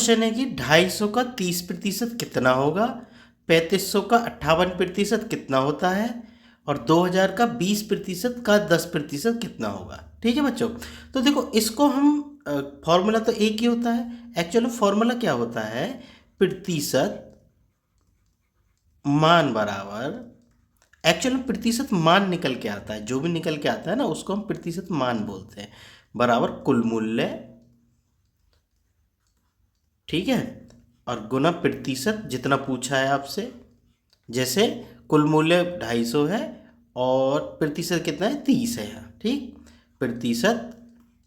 Question है कि 250 का 30% कितना होगा, 3500 का 58% कितना होता है और 2000 का 20% का 10% कितना होगा। ठीक है बच्चों, तो देखो इसको हम फॉर्मूला तो एक ही होता है, एक्चुअली फॉर्मूला क्या होता है, प्रतिशत मान बराबर, एक्चुअल में प्रतिशत मान निकल के आता है, जो भी निकल के आता है ना उसको हम प्रतिशत मान बोलते हैं, बराबर कुल मूल्य, ठीक है, और गुना प्रतिशत जितना पूछा है आपसे। जैसे कुल मूल्य 250 है और प्रतिशत कितना है 30 है यहाँ, ठीक, प्रतिशत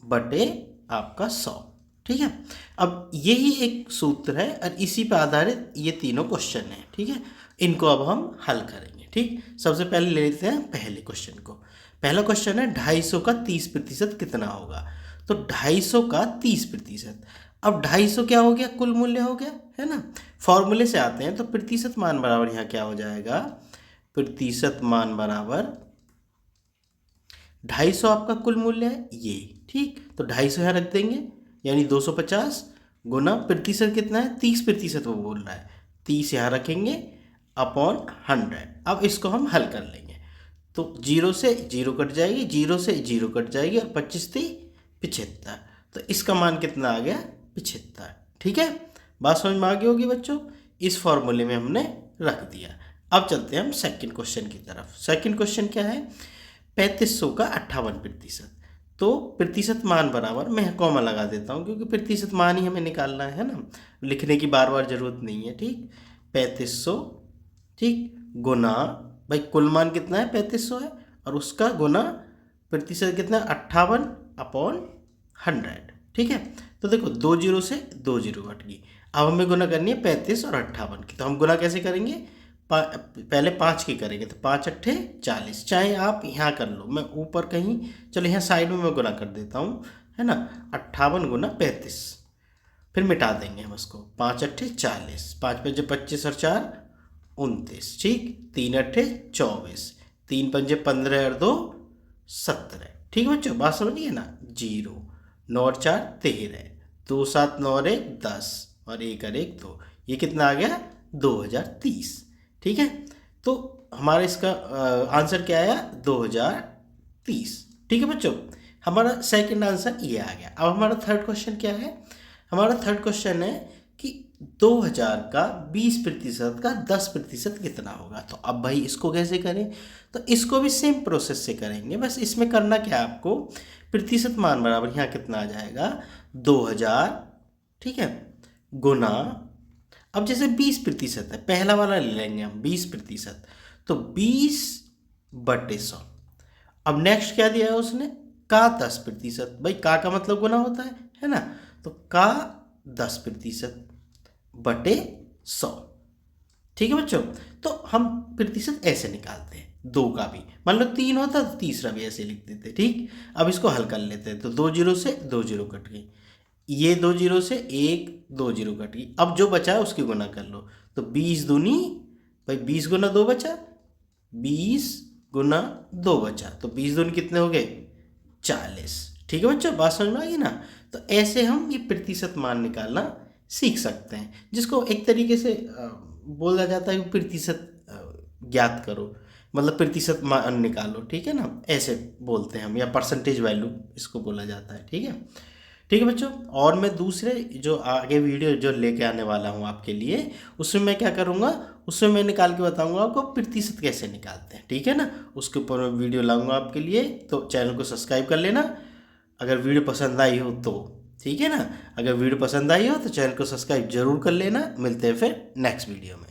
बटे आपका 100। ठीक है, अब यही एक सूत्र है और इसी पर आधारित ये तीनों क्वेश्चन हैं। ठीक है, इनको अब हम हल करेंगे। ठीक, सबसे पहले ले लेते हैं पहले क्वेश्चन को। पहला क्वेश्चन है 250 का 30% कितना होगा। तो 250 का 30%, अब 250 क्या हो गया, कुल मूल्य हो गया है ना। फॉर्मूले से आते हैं तो प्रतिशत मान बराबर यहाँ क्या हो जाएगा, प्रतिशत मान बराबर 250 आपका कुल मूल्य है ये, ठीक, तो 250 यहाँ रख देंगे यानी 250 गुना प्रतिशत कितना है 30% वो बोल रहा है, 30 यहाँ रखेंगे अपॉन 100। अब इसको हम हल कर लेंगे तो 0 से 0 कट जाएगी, 0 से 0 कट जाएगी और 25 थी 75, तो इसका मान कितना आ गया 75। ठीक है, बात समझ में आ गई होगी बच्चों, इस फॉर्मूले में हमने रख दिया। अब चलते हैं हम सेकंड क्वेश्चन की तरफ। सेकंड क्वेश्चन क्या है, 3500 का 58%, तो प्रतिशत मान बराबर, मैं कॉमा लगा देता हूँ क्योंकि प्रतिशत मान ही हमें निकालना है ना, लिखने की बार बार जरूरत नहीं है। ठीक, 3500, ठीक, गुना, भाई कुल मान कितना है 3500 है और उसका गुना प्रतिशत कितना है 58 अपॉन 100। ठीक है, तो देखो 2 जीरो से 2 जीरो कट गई, अब हमें गुना करनी है 35 और 58 की, तो हम गुना कैसे करेंगे, पहले 5 की करेंगे, तो 5 अट्ठे 40, चाहे आप यहाँ कर लो, मैं ऊपर कहीं, चलो यहाँ साइड में मैं गुना कर देता हूँ, है ना, 58 गुना 35, फिर मिटा देंगे हम उसको, 5 अट्ठे 40, 5 पंजे 25 और 4 29, ठीक, 3 अट्ठे 24, 3 पंजे 15 और 2 17। ठीक है बच्चों, बात समझिए ना, 0 9 और 4 13, 2 7 9 और 1 10 और 1 और 1 2, ये कितना आ गया 2030। ठीक है, तो हमारा इसका आंसर क्या आया 2030। ठीक है बच्चों, हमारा सेकंड आंसर ये आ गया। अब हमारा थर्ड क्वेश्चन क्या है, हमारा थर्ड क्वेश्चन है कि 2000 का 20% का 10% कितना होगा। तो अब भाई इसको कैसे करें, तो इसको भी सेम प्रोसेस से करेंगे, बस इसमें करना क्या है आपको, प्रतिशत मान बराबर यहाँ कितना आ जाएगा 2000, ठीक है, गुना, अब जैसे 20% है, पहला वाला ले लेंगे हम 20%, तो 20 बटे 100। अब नेक्स्ट क्या दिया है उसने, का 10%, भाई का मतलब गुना होता है ना, तो का 10% बटे 100। ठीक है बच्चों, तो हम प्रतिशत ऐसे निकालते हैं, 2 का भी मान लो 3 होता तो तीसरा भी ऐसे लिख देते। ठीक, अब इसको हल कर लेते हैं, तो 2 जीरो से 2 जीरो कट गई, ये 2 जीरो से 1 2 जीरो कट गई, अब जो बचा है उसकी गुना कर लो, तो 20 दूनी, भाई 20 गुना 2 बचा, 20 गुना 2 बचा, तो 20 दूनी कितने हो गए 40। ठीक है बच्चों, बात समझ में आ गई ना, तो ऐसे हम ये प्रतिशत मान निकालना सीख सकते हैं, जिसको एक तरीके से बोला जाता है कि प्रतिशत ज्ञात करो, मतलब प्रतिशत मान निकालो। ठीक है ना, ऐसे बोलते हैं हम, या परसेंटेज वैल्यू इसको बोला जाता है। ठीक है, ठीक है बच्चों, और मैं दूसरे जो आगे वीडियो जो लेके आने वाला हूँ आपके लिए, उसमें मैं क्या करूँगा, उसमें मैं निकाल के बताऊँगा आपको प्रतिशत कैसे निकालते हैं। ठीक है ना, उसके ऊपर मैं वीडियो लाऊँगा आपके लिए, तो चैनल को सब्सक्राइब कर लेना अगर वीडियो पसंद आई हो तो। ठीक है ना, अगर वीडियो पसंद आई हो तो चैनल को सब्सक्राइब जरूर कर लेना। मिलते हैं फिर नेक्स्ट वीडियो में।